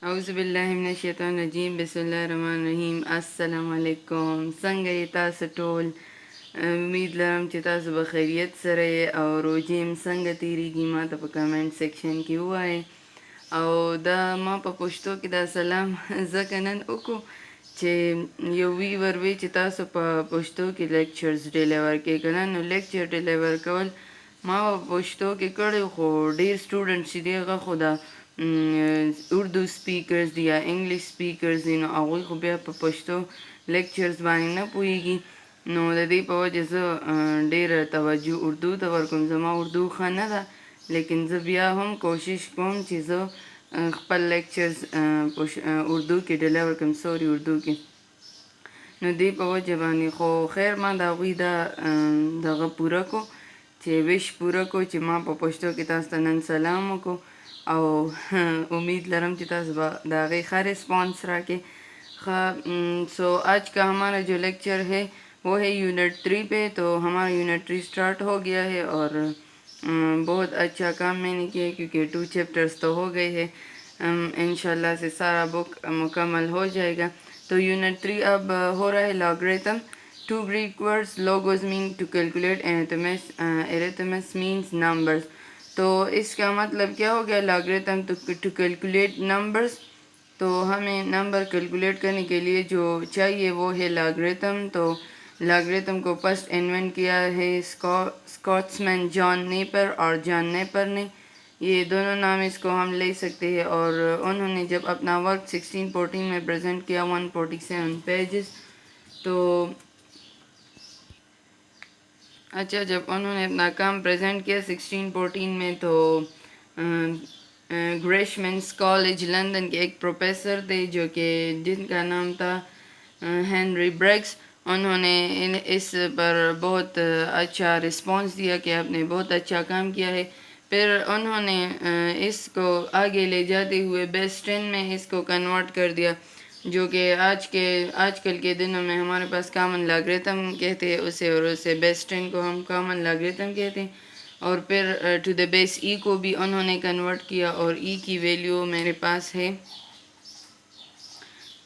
اعوذ باللہ من الشیطان الرجیم بسم اللہ الرحمن الرحیم السلام علیکم څنګه یې تاسو ټول امید لرم چې تاسو به خیریت سره یې او روزې م څنګه تیریږي ما ته په کمنټ سیکشن کې ووایئ او دا ما په پښتو کې دا سلام ځکه نن وکړو چې یو ویور وی چې تاسو په پښتو کې لیکچرز ډیلیور کې کنه نو لیکچر ډیلیور کول ما په پښتو کې کړی خو ډیر سټوډنټ چې دی هغه خو دا اردو سپیکرز دی یا انګلیش سپیکرز دی نو هغوی خو بیا په پښتو لیکچرز باندې نه پوهیږي نو د دې په وجه زه ډیره توجه اردو ته ورکوم زما اردو ښه نه ده لیکن زه بیا هم کوشش کوم چې زه خپل لیکچرز اردو کې ډیلیور کړم سوري اردو کې نو دې په وجه باندې خو خیر ما د هغوی دا دغه پوره کو چې ویش پوره کو چې ما په پښتو کې تاسو ته نن سلام وکړو او امید لرم چې تاسو به د هغې ښه رسپانس راکې سو آج کا ہمارا جو لیکچر ہے وہ ہے یونٹ 3 پہ تو ہمارا یونٹ 3 اسٹارٹ ہو گیا ہے اور بہت اچھا کام میں نے کیا کیونکہ 2 چیپٹرز تو ہو گئے ہیں انشاءاللہ سے سارا بک مکمل ہو جائے گا تو یونٹ 3 اب ہو رہا ہے logarithm two Greek words logos mean to calculate arithmos means numbers تو اس کا مطلب کیا ہو گیا لاگریتم ٹو کیلکولیٹ نمبرز تو ہمیں نمبر کیلکولیٹ کرنے کے لیے جو چاہیے وہ ہے لاگریتم تو لاگریتم کو فرسٹ انوینٹ کیا ہے اسکاٹسمین جان نیپر اور جان نیپر نے یہ دونوں نام اس کو ہم لے سکتے ہیں اور انہوں نے جب اپنا ورک 1614 میں پریزنٹ کیا 147 پیجز تو اچھا جب انہوں نے اپنا کام پریزنٹ کیا 1614 میں تو گریشمنس کالج لندن کے ایک پروفیسر تھے جو کہ جن کا نام تھا ہینری بریگس انہوں نے اس پر بہت اچھا رسپانس دیا کہ آپ نے بہت اچھا کام کیا ہے پھر انہوں نے اس کو آگے لے جاتے ہوئے بیس 10 میں اس کو کنورٹ کر دیا جو کہ آج کل کے دنوں میں ہمارے پاس کامن لاگریتم کہتے ہیں اسے اور اسے بیس 10 کو ہم کامن لاگریتم کہتے ہیں اور پھر ٹو دا بیس ای کو بھی انہوں نے کنورٹ کیا اور ای کی ویلیو میرے پاس ہے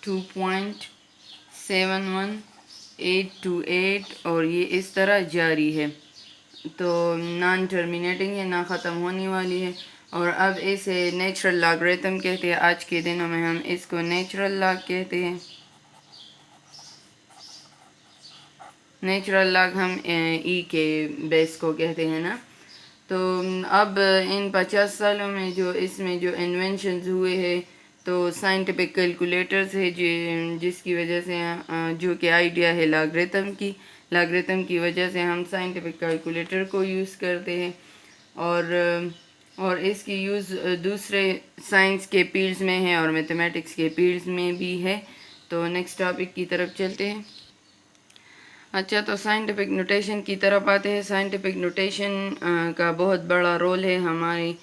2.71828 اور یہ اس طرح جاری ہے تو نان ٹرمینیٹنگ ہے نہ ختم ہونے والی ہے اور اب اسے نیچرل لاگریتم کہتے ہیں آج کے دنوں میں ہم اس کو نیچرل لاگ کہتے ہیں نیچرل لاگ ہم ای کے بیس کو کہتے ہیں نا تو اب ان 50 سالوں میں جو اس میں جو انوینشنز ہوئے ہیں تو سائنٹیفک کیلکولیٹرز ہے جس کی وجہ سے جو کہ آئیڈیا ہے لاگریتم کی وجہ سے ہم سائنٹیفک کیلکولیٹر کو یوز کرتے ہیں اور اس کی یوز دوسرے سائنس کے فیلڈز میں ہے اور میتھمیٹکس کے فیلڈز میں بھی ہے تو نیکسٹ ٹاپک کی طرف چلتے ہیں اچھا تو سائنٹیفک نوٹیشن کی طرف آتے ہیں سائنٹیفک نوٹیشن کا بہت بڑا رول ہے ہماری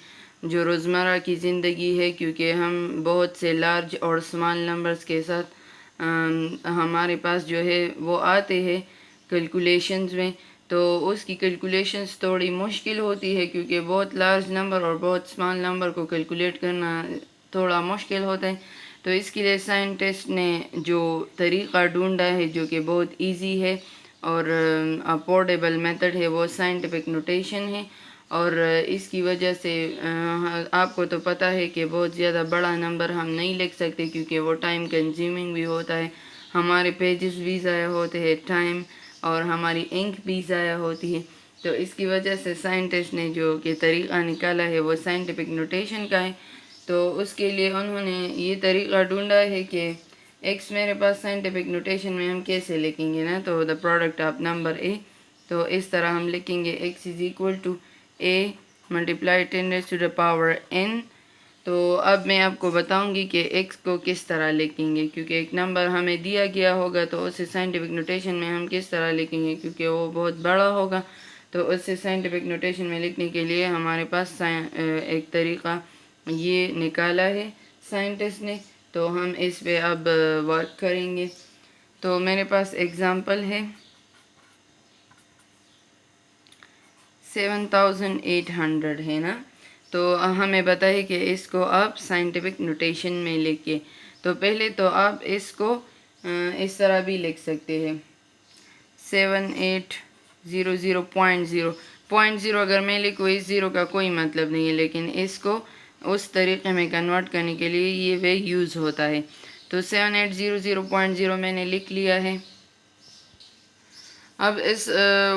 جو روزمرہ کی زندگی ہے کیونکہ ہم بہت سے لارج اور اسمال نمبرز کے ساتھ ہمارے پاس جو ہے وہ آتے ہیں کیلکولیشنز میں تو اس کی کیلکولیشنز تھوڑی مشکل ہوتی ہے کیونکہ بہت لارج نمبر اور بہت اسمال نمبر کو کیلکولیٹ کرنا تھوڑا مشکل ہوتا ہے تو اس کے لیے سائنٹسٹ نے جو طریقہ ڈھونڈا ہے جو کہ بہت ایزی ہے اور افورڈیبل میتھڈ ہے وہ سائنٹیفک نوٹیشن ہے اور اس کی وجہ سے آپ کو تو پتہ ہے کہ بہت زیادہ بڑا نمبر ہم نہیں لکھ سکتے کیونکہ وہ ٹائم کنزیومنگ بھی ہوتا ہے ہمارے پیجز بھی ضائع ہوتے ہیں ٹائم اور ہماری انک بھی ضائع ہوتی ہے تو اس کی وجہ سے سائنٹسٹ نے جو کہ طریقہ نکالا ہے وہ سائنٹیفک نوٹیشن کا ہے تو اس کے لیے انہوں نے یہ طریقہ ڈھونڈا ہے کہ ایکس میرے پاس سائنٹیفک نوٹیشن میں ہم کیسے لکھیں گے نا تو the product of number A تو اس طرح ہم لکھیں گے X is equal to A multiply 10⁻⁴ تو اب میں آپ کو بتاؤں گی کہ ایکس کو کس طرح لکھیں گے کیونکہ ایک نمبر ہمیں دیا گیا ہوگا تو اسے سائنٹیفک نوٹیشن میں ہم کس طرح لکھیں گے کیونکہ وہ بہت بڑا ہوگا تو اسے سائنٹیفک نوٹیشن میں لکھنے کے لیے ہمارے پاس ایک طریقہ یہ نکالا ہے سائنٹسٹ نے تو ہم اس پہ اب ورک کریں گے تو میرے پاس ایگزامپل ہے 7800 ہے نا تو ہمیں بتائے کہ اس کو آپ سائنٹیفک نوٹیشن میں لکھیں. تو پہلے تو آپ اس کو اس طرح بھی لکھ سکتے ہیں 7800.0 0.0 اگر میں لکھوں اس زیرو کا کوئی مطلب نہیں ہے، لیکن اس کو اس طریقے میں کنورٹ کرنے کے لیے یہ وے یوز ہوتا ہے. تو 7800.0 میں نے لکھ لیا ہے. اب اس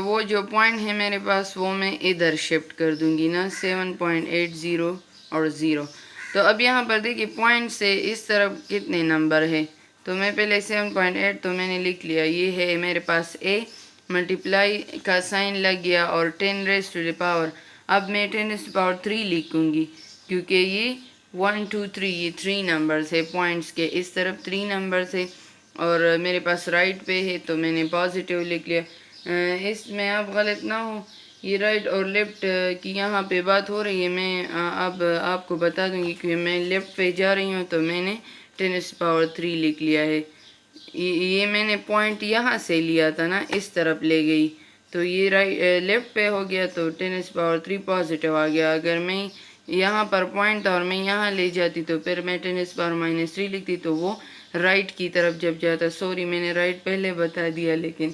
وہ جو پوائنٹ ہے میرے پاس وہ میں ادھر شفٹ کر دوں گی نا 7.80 اور 0. تو اب یہاں پر دیکھیے پوائنٹ سے اس طرف کتنے نمبر ہے. تو میں پہلے 7.8 تو میں نے لکھ لیا، یہ ہے میرے پاس اے، ملٹیپلائی کا سائن لگ گیا اور 10 ریز ٹو دی پاور. اب میں 10 ریز ٹو پاور 3 لکھوں گی کیونکہ یہ 1 2 3 یہ 3 نمبرز ہے، پوائنٹس کے اس طرف 3 نمبرز ہے اور میرے پاس رائٹ پہ ہے تو میں نے پازیٹیو لکھ لیا. اس میں آپ غلط نہ ہو، یہ رائٹ اور لیفٹ کی یہاں پہ بات ہو رہی ہے. میں اب آپ کو بتا دوں گی کہ میں لیفٹ پہ جا رہی ہوں تو میں نے 10 پاور 3 لکھ لیا ہے. یہ میں نے پوائنٹ یہاں سے لیا تھا نا، اس طرف لے گئی تو یہ لیفٹ پہ ہو گیا تو 10 پاور 3 پازیٹیو آ گیا. اگر میں یہاں پر پوائنٹ اور میں یہاں لے جاتی تو پھر میں 10 پاور -3 لکھتی تو وہ رائٹ کی طرف جب جاتا. سوری میں نے رائٹ پہلے بتا دیا، لیکن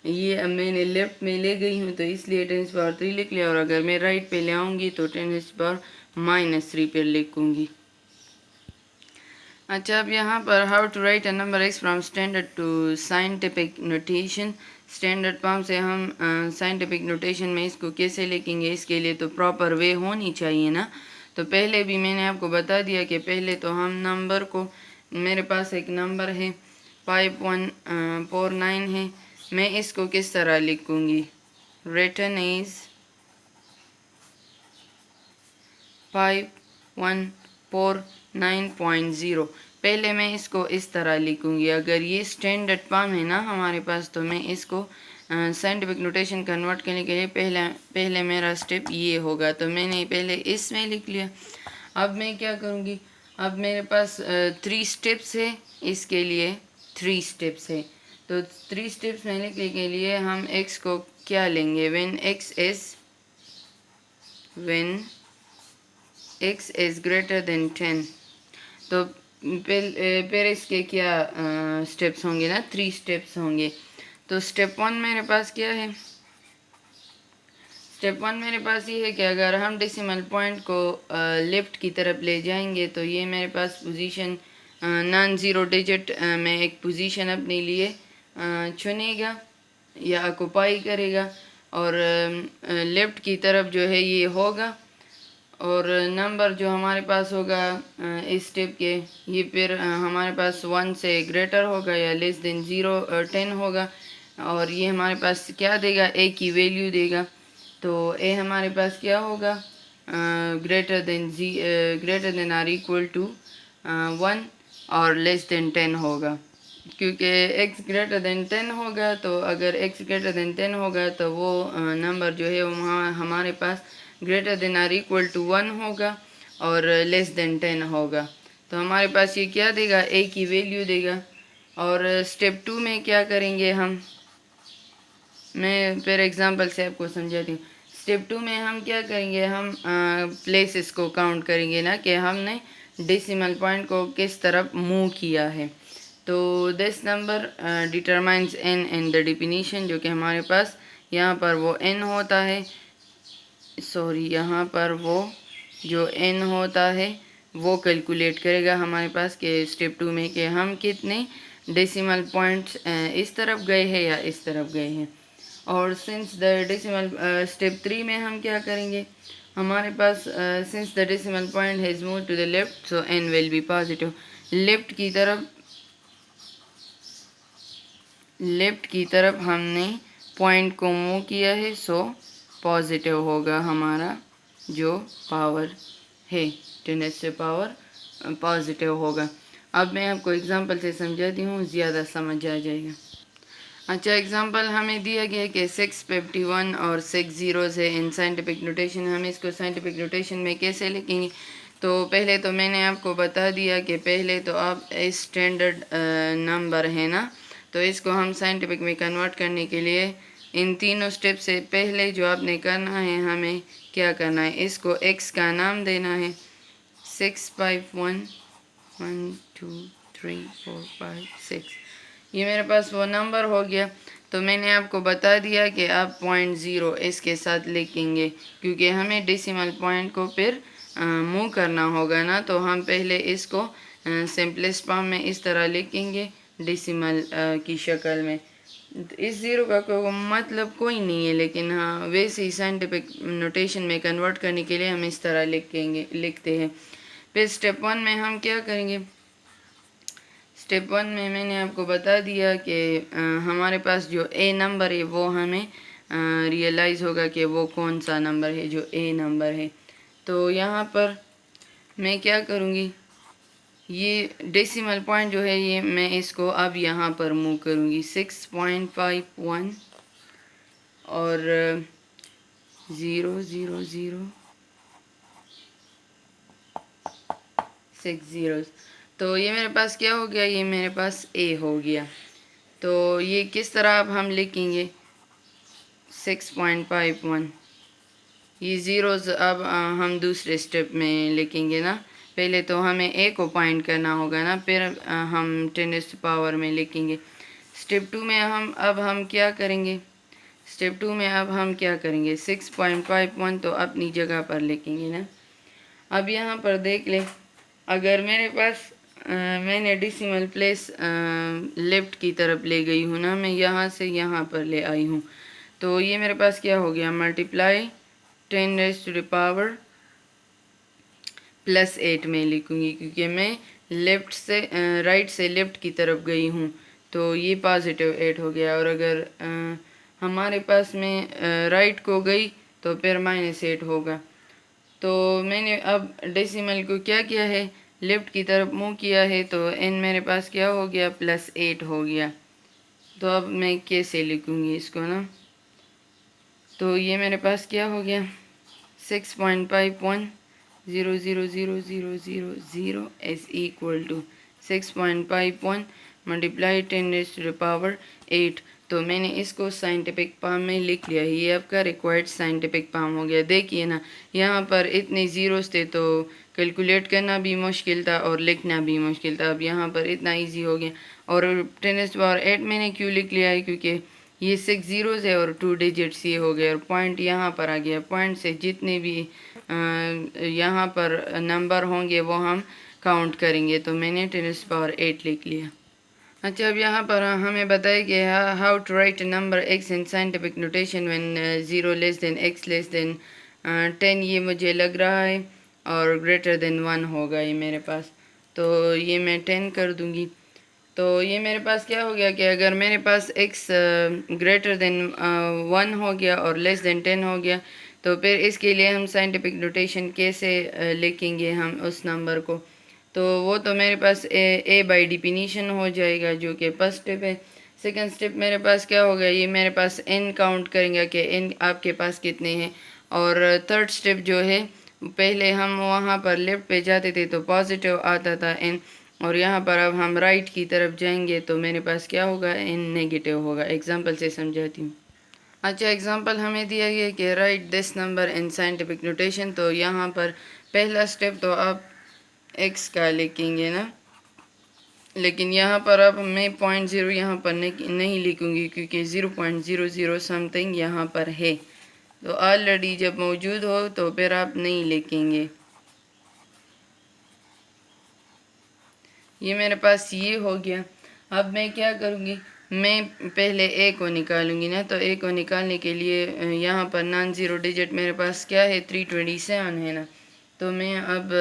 یہ اب میں نے لیفٹ میں لے گئی ہوں تو اس لیے 10 پاور 3 لکھ لیا، اور اگر میں رائٹ پہ لے آؤں گی تو 10 پاور -3 پہ لکھوں گی. اچھا اب یہاں پر how to write a number x from standard to scientific notation. Standard form سے ہم سائنٹیفک نوٹیشن میں اس کو کیسے لکھیں گے، اس کے لیے تو پراپر وے ہونی چاہیے نا. تو پہلے بھی میں نے آپ کو بتا دیا کہ پہلے تو ہم نمبر کو، میرے پاس ایک نمبر ہے 5149 ہے، میں اس کو کس طرح لکھوں گی. ریٹن از 5149.0. پہلے میں اس کو اس طرح لکھوں گی. اگر یہ اسٹینڈرڈ فارم ہے نا ہمارے پاس تو میں اس کو سائنٹیفک نوٹیشن کنورٹ کرنے کے لیے پہلے میرا سٹیپ یہ ہوگا. تو میں نے پہلے اس میں لکھ لیا. اب میں کیا کروں گی، اب میرے پاس 3 سٹیپس ہے، اس کے لیے 3 سٹیپس ہے. تو 3 سٹیپس میں لکھنے کے لیے ہم x کو کیا لیں گے، when x is greater than 10. تو پھر اس کے کیا سٹیپس ہوں گے نا، 3 سٹیپس ہوں گے. تو سٹیپ 1 میرے پاس کیا ہے، سٹیپ 1 میرے پاس یہ ہے کہ اگر ہم ڈیسیمل پوائنٹ کو لیفٹ کی طرف لے جائیں گے تو یہ میرے پاس پوزیشن نان زیرو ڈیجٹ میں ایک پوزیشن اپنے لیے چنے گا یا اکوپائی کرے گا، اور لیفٹ کی طرف جو ہے یہ ہوگا، اور نمبر جو ہمارے پاس ہوگا اس سٹیپ کے یہ پھر ہمارے پاس 1 سے گریٹر ہوگا یا لیس دین 10 ہوگا، اور یہ ہمارے پاس کیا دے گا، اے کی ویلیو دے گا. تو اے ہمارے پاس کیا ہوگا، greater than or equal to 1 اور لیس دین 10 ہوگا. کیونکہ ایکس گریٹر دین 10 ہوگا، تو اگر ایکس گریٹر دین 10 ہوگا تو وہ نمبر جو ہے وہاں ہمارے پاس greater than or equal to 1 ہوگا اور لیس دین 10 ہوگا. تو ہمارے پاس یہ کیا دے گا، اے کی ویلیو دے گا. اور سٹیپ 2 میں کیا کریں گے ہم، میں پھر ایگزامپل سے آپ کو سمجھاتی ہوں. سٹیپ 2 میں ہم کیا کریں گے، ہم پلیسز کو کاؤنٹ کریں گے نا کہ ہم نے ڈیسیمل پوائنٹ کو کس طرف موو کیا ہے. تو this number determines n in the definition, جو کہ ہمارے پاس یہاں پر وہ n ہوتا ہے، یہاں پر وہ جو n ہوتا ہے وہ کیلکولیٹ کرے گا ہمارے پاس کہ سٹیپ 2 میں کہ ہم کتنے ڈیسیمل پوائنٹس اس طرف گئے ہیں یا اس طرف گئے ہیں. اور سنس دا ڈیسیمل سٹیپ 3 میں ہم کیا کریں گے، ہمارے پاس since the decimal point has move to the left so n will be positive. Left کی طرف ہم نے پوائنٹ کو موو کیا ہے، سو پازیٹیو ہوگا ہمارا جو پاور ہے 10 سے پاور پازیٹیو ہوگا. اب میں آپ کو ایگزامپل سے سمجھاتی ہوں، زیادہ سمجھ آ جائے گا. اچھا ایگزامپل ہمیں دیا گیا کہ 651 اور 6 زیروز ہے ان سائنٹیفک نوٹیشن. ہم اس کو سائنٹیفک نوٹیشن میں کیسے لکھیں گے، تو پہلے تو میں نے آپ کو بتا دیا کہ پہلے تو آپ اسٹینڈرڈ نمبر ہے نا، تو اس کو ہم سائنٹیفک میں کنورٹ کرنے کے لیے ان تینوں سٹیپ سے پہلے جو آپ نے کرنا ہے ہمیں کیا کرنا ہے، اس کو x کا نام دینا ہے 6 5 1 1 2 3 4 5 6. یہ میرے پاس وہ نمبر ہو گیا. تو میں نے آپ کو بتا دیا کہ آپ 0.0 اس کے ساتھ لکھیں گے کیونکہ ہمیں ڈیسیمل پوائنٹ کو پھر موو کرنا ہوگا نا. تو ہم پہلے اس کو سمپلسٹ فارم میں اس طرح لکھیں گے ڈیسیمل کی شکل میں. اس زیرو کا کوئی مطلب کوئی نہیں ہے، لیکن ہاں ویسے ہی سائنٹیفک نوٹیشن میں کنورٹ کرنے کے لیے ہم اس طرح لکھتے ہیں. پھر اسٹیپ 1 میں ہم کیا کریں گے، اسٹیپ 1 میں نے آپ کو بتا دیا کہ ہمارے پاس جو اے نمبر ہے وہ ہمیں ریئلائز ہوگا کہ وہ کون سا نمبر ہے جو اے نمبر ہے. تو یہاں پر میں کیا کروں گی، یہ ڈیسیمل پوائنٹ جو ہے یہ میں اس کو اب یہاں پر موو کروں گی 6.51 اور 0 0 0 6 zeros. تو یہ میرے پاس کیا ہو گیا، یہ میرے پاس اے ہو گیا. تو یہ کس طرح اب ہم لکھیں گے 6.51، یہ زیروز اب ہم دوسرے سٹیپ میں لکھیں گے نا. پہلے تو ہمیں اے کو پوائنٹ کرنا ہوگا نا، پھر ہم 10 پاور میں لکھیں گے. اسٹیپ 2 میں ہم کیا کریں گے، اسٹیپ 2 میں اب ہم کیا کریں گے 6.51 تو اپنی جگہ پر لکھیں گے نا. اب یہاں پر دیکھ لیں، اگر میرے پاس میں نے ڈیسیمل پلیس لیفٹ کی طرف لے گئی ہوں نا، میں یہاں سے یہاں پر لے آئی ہوں، تو یہ میرے پاس کیا ہو گیا ملٹیپلائی 10⁻⁸ +8 میں لکھوں گی کیونکہ میں لیفٹ سے رائٹ سے لیفٹ کی طرف گئی ہوں. تو یہ پازیٹیو 8 ہو گیا، اور اگر ہمارے پاس میں رائٹ کو گئی تو پھر -8 ہوگا. تو میں نے اب ڈیسیمل کو کیا ہے، لیفٹ کی طرف موو کیا ہے، تو n میرے پاس کیا ہو گیا +8 ہو گیا. تو اب میں کیسے لکھوں گی اس کو نا، تو یہ میرے پاس کیا ہو گیا 6.51 0 0 0 0 0 0 is equal to 6.51 ملٹیپلائی 10⁻8. تو میں نے اس کو سائنٹیفک فارم میں لکھ لیا ہے، یہ آپ کا ریکوائرڈ سائنٹیفک فارم ہو گیا. دیکھیے نا یہاں پر اتنے زیروز تھے تو کیلکولیٹ کرنا بھی مشکل تھا اور لکھنا بھی مشکل تھا. اب یہاں پر اتنا ایزی ہو گیا. اور 10⁻8 میں نے کیوں لکھ لیا ہے، کیونکہ یہ 6 زیروز ہے اور 2 ڈیجٹس یہ ہو گئے اور پوائنٹ یہاں پر آ گیا. پوائنٹ سے جتنے بھی یہاں پر نمبر ہوں گے وہ ہم کاؤنٹ کریں گے. تو میں نے 10⁻8 لکھ لیا. اچھا اب یہاں پر ہمیں بتائے کہ how to write number x in scientific notation when 0 x <10. یہ مجھے لگ رہا ہے اور >1 ہوگا یہ میرے پاس. تو یہ میں 10 کر دوں گی. تو یہ میرے پاس کیا ہو گیا کہ اگر میرے پاس x >1 ہو گیا اور <10 ہو گیا تو پھر اس کے لیے ہم سائنٹیفک نوٹیشن کیسے لکھیں گے ہم اس نمبر کو. تو وہ تو میرے پاس a بائی ڈیفینیشن ہو جائے گا جو کہ فرسٹ اسٹیپ ہے. سیکنڈ اسٹیپ میرے پاس کیا ہوگا، یہ میرے پاس n کاؤنٹ کریں گا کہ n آپ کے پاس کتنے ہیں. اور تھرڈ اسٹیپ جو ہے، پہلے ہم وہاں پر لیفٹ پہ جاتے تھے تو پازیٹیو آتا تھا n، اور یہاں پر اب ہم رائٹ کی طرف جائیں گے تو میرے پاس کیا ہوگا n نیگیٹیو ہوگا. ایگزامپل سے سمجھاتی ہوں. اچھا ایگزامپل ہمیں دیا گیا کہ right this number in scientific notation. تو یہاں پر پہلا اسٹیپ تو آپ x کا لکھیں گے نا، لیکن یہاں پر اب میں 0.0 یہاں پر نہیں لکھوں گی کیونکہ 0.00 سم تھنگ یہاں پر ہے. تو آلریڈی جب موجود ہو تو پھر آپ نہیں لکھیں گے. یہ میرے پاس یہ ہو گیا. اب میں کیا کروں گی، میں پہلے a کو نکالوں گی نا. تو a کو نکالنے کے لیے یہاں پر نان زیرو ڈیجٹ میرے پاس کیا ہے 327 ہے نا. تو میں اب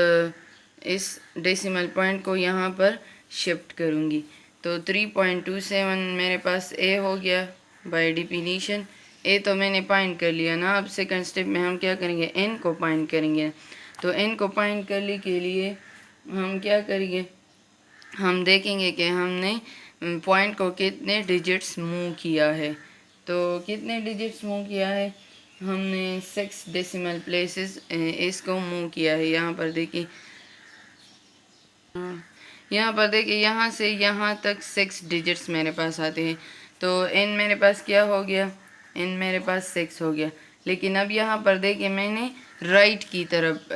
اس ڈیسیمل پوائنٹ کو یہاں پر شفٹ کروں گی. تو 3.27 میرے پاس a ہو گیا بائی ڈیفینیشن. a تو میں نے پوائنٹ کر لیا نا. اب سیکنڈ سٹیپ میں ہم کیا کریں گے، n کو پوائنٹ کریں گے. تو n کو پوائنٹ کرنے کے لیے ہم کیا کریں گے، ہم دیکھیں گے کہ ہم نے پوائنٹ کو کتنے ڈیجٹس موو کیا ہے. تو کتنے ڈیجٹس موو کیا ہے، ہم نے 6 ڈیسیمل پلیسز اس کو موو کیا ہے. یہاں پر دیکھیں، یہاں سے یہاں تک 6 ڈیجٹس میرے پاس آتے ہیں. تو n میرے پاس کیا ہو گیا، n میرے پاس 6 ہو گیا. لیکن اب یہاں پر دیکھیں میں نے رائٹ کی طرف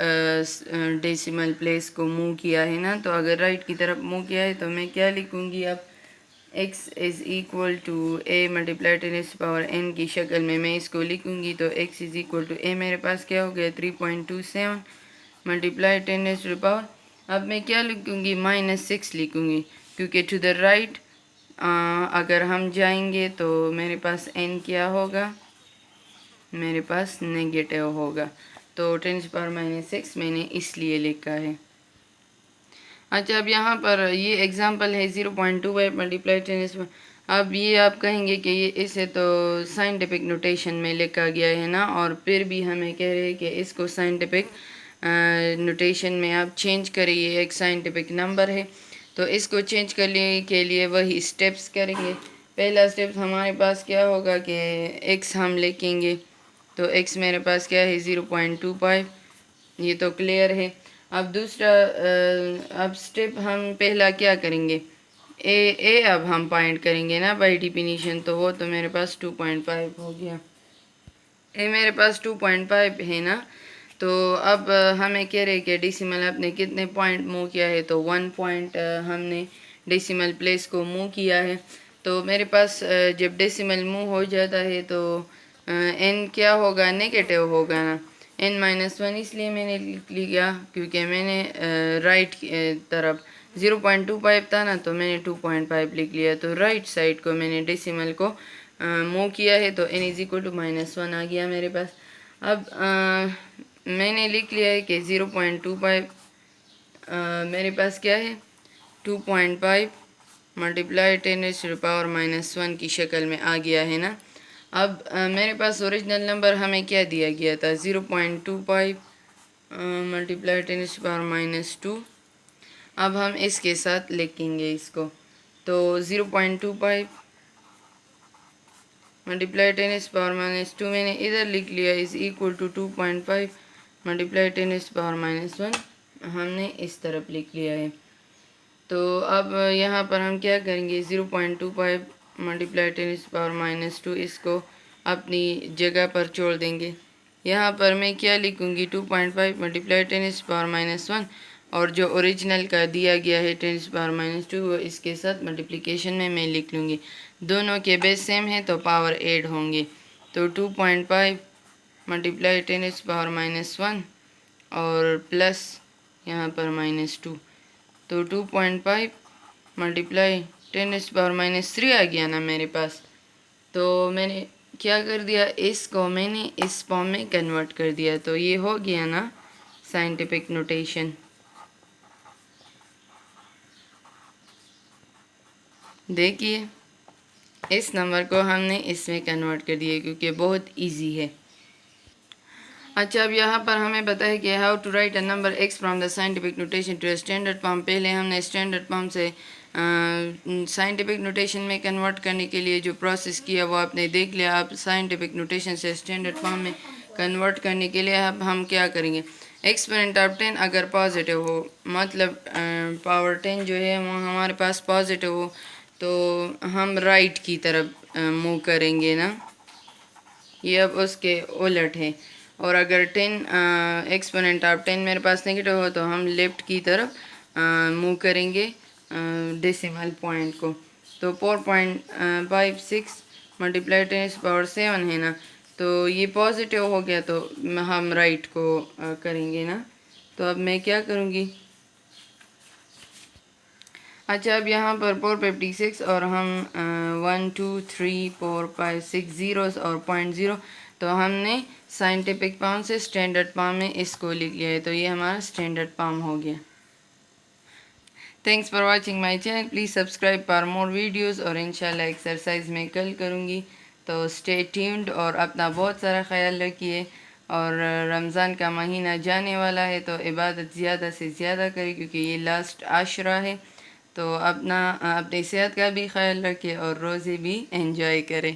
ڈیسیمل پلیس کو موو کیا ہے نا، تو اگر رائٹ کی طرف موو کیا ہے تو میں کیا لکھوں گی اب x is equal to a multiply 10⁻n کی شکل میں اس کو لکھوں گی، تو x is equal to a میرے پاس کیا ہو گیا 3.27 ملٹیپلائی 10⁻. اب میں کیا لکھوں گی -6 لکھوں گی، کیونکہ ٹو دا رائٹ اگر ہم جائیں گے تو میرے پاس n کیا ہوگا، میرے پاس نیگیٹو ہوگا، تو 10⁻6 میں نے اس لیے لکھا ہے۔ اچھا اب یہاں پر یہ ایگزامپل ہے 0.25 ملٹیپلائی 10، اب یہ آپ کہیں گے کہ یہ اسے تو سائنٹیفک نوٹیشن میں لکھا گیا ہے نا، اور پھر بھی ہمیں کہہ رہے ہیں کہ اس کو سائنٹیفک نوٹیشن میں آپ چینج کریں، یہ ایک سائنٹیفک نمبر ہے، تو اس کو چینج کرنے کے لیے وہی اسٹیپس کریں گے۔ پہلا اسٹیپ ہمارے پاس کیا ہوگا کہ x ہم لکھیں گے، تو x میرے پاس کیا ہے 0.25، یہ تو کلیئر ہے۔ اب دوسرا اب اسٹیپ ہم پہلا کیا کریں گے، اے اب ہم پوائنٹ کریں گے نا بائی ڈیفینیشن، تو وہ تو میرے پاس 2.5 ہو گیا، اے میرے پاس 2.5 ہے نا، تو اب ہمیں کہہ رہے کہ ڈیسیمل آپ نے کتنے پوائنٹ موو کیا ہے، تو 1 پوائنٹ ہم نے ڈیسیمل پلیس کو موو کیا ہے، تو میرے پاس جب ڈیسیمل موو ہو جاتا ہے تو n کیا ہوگا، نیگیٹو ہوگا نا، n-1 اس لیے میں نے لکھ لیا کیونکہ میں نے رائٹ طرف 0.25 تھا نا، تو میں نے 2.5 لکھ لیا، تو رائٹ سائڈ کو میں نے ڈیسیمل کو موو کیا ہے، تو n از ایکول ٹو -1 آ گیا میرے پاس۔ اب میں نے لکھ لیا ہے کہ 0.25 میرے پاس کیا ہے 2.5 ملٹیپلائی 10⁻⁻1 کی شکل میں آ گیا ہے نا۔ اب میرے پاس اوریجنل نمبر ہمیں کیا دیا گیا تھا 0.25 ملٹیپلائی 10⁻⁻2، اب ہم اس کے ساتھ لکھیں گے اس کو، تو 0.25 ملٹیپلائی 10⁻⁻2 میں نے ادھر لکھ لیا از ایکول ٹو 2.5 ملٹیپلائی 10⁻⁻1، ہم نے اس طرف لکھ لیا ہے، تو اب یہاں پر ہم کیا کریں گے 0.25 ملٹیپلائی 10⁻⁻2 اس کو اپنی جگہ پر چھوڑ دیں گے، یہاں پر میں کیا لکھوں گی 2.5 ملٹیپلائی 10⁻⁻1، اور جو اوریجنل کا دیا گیا ہے 10⁻⁻2 وہ اس کے ساتھ ملٹیپلیکیشن میں لکھ لوں گی، دونوں کے بیس سیم ہیں تو پاور ایڈ ہوں گے، تو 2.5 ملٹیپلائی 10⁻⁻1 اور پلس یہاں پر -2، تو 2.5 ملٹیپلائی 10⁻³ آ گیا نا میرے پاس، تو میں نے کیا کر دیا اس کو میں نے اس فارم میں کنورٹ کر دیا، تو یہ ہو گیا نا سائنٹیفک نوٹیشن۔ دیکھیے اس نمبر کو ہم نے اس میں کنورٹ کر دیا کیونکہ بہت ایزی ہے۔ اچھا اب یہاں پر ہمیں پتہ ہے کہ how to write a number x from the scientific notation to a standard form, پہلے ہم نے اسٹینڈرڈ فارم سے سائنٹیفک نوٹیشن میں کنورٹ کرنے کے لیے جو پروسیس کیا وہ آپ نے دیکھ لیا، اب سائنٹیفک نوٹیشن سے اسٹینڈرڈ فارم میں کنورٹ کرنے کے لیے اب ہم کیا کریں گے، ایکسپوننٹ آف 10 اگر پازیٹیو ہو، مطلب پاور 10 جو ہے وہ ہمارے پاس پازیٹیو ہو تو ہم رائٹ کی طرف موو کریں گے نا، یہ اب اس کے الٹ ہے، اور اگر 10 ایکسپوننٹ آف 10 میرے پاس نیگیٹو ہو تو ہم لیفٹ کی طرف موو کریں گے ڈیسیمل پوائنٹ کو، تو 4.56 ملٹیپلائی 10⁻⁷ ہے نا، تو یہ پازیٹیو ہو گیا تو ہم رائٹ کو کریں گے نا، تو اب میں کیا کروں گی، اچھا اب یہاں پر 456 اور ہم 1 2 3 4 5 6 زیروز اور 0.0، تو ہم نے سائنٹیفک فارم سے اسٹینڈرڈ فارم میں اس کو لکھ لیا ہے، تو یہ ہمارا اسٹینڈرڈ فارم ہو گیا۔ Thanks for watching my channel, please subscribe for more videos, اور انشاءاللہ ایکسرسائز میں کل کروں گی، تو اسٹے ٹیونڈ اور اپنا بہت سارا خیال رکھیے، اور رمضان کا مہینہ جانے والا ہے تو عبادت زیادہ سے زیادہ کرے کیونکہ یہ لاسٹ عاشرہ ہے، تو اپنی صحت کا بھی خیال رکھے اور روزے بھی انجوائے کرے۔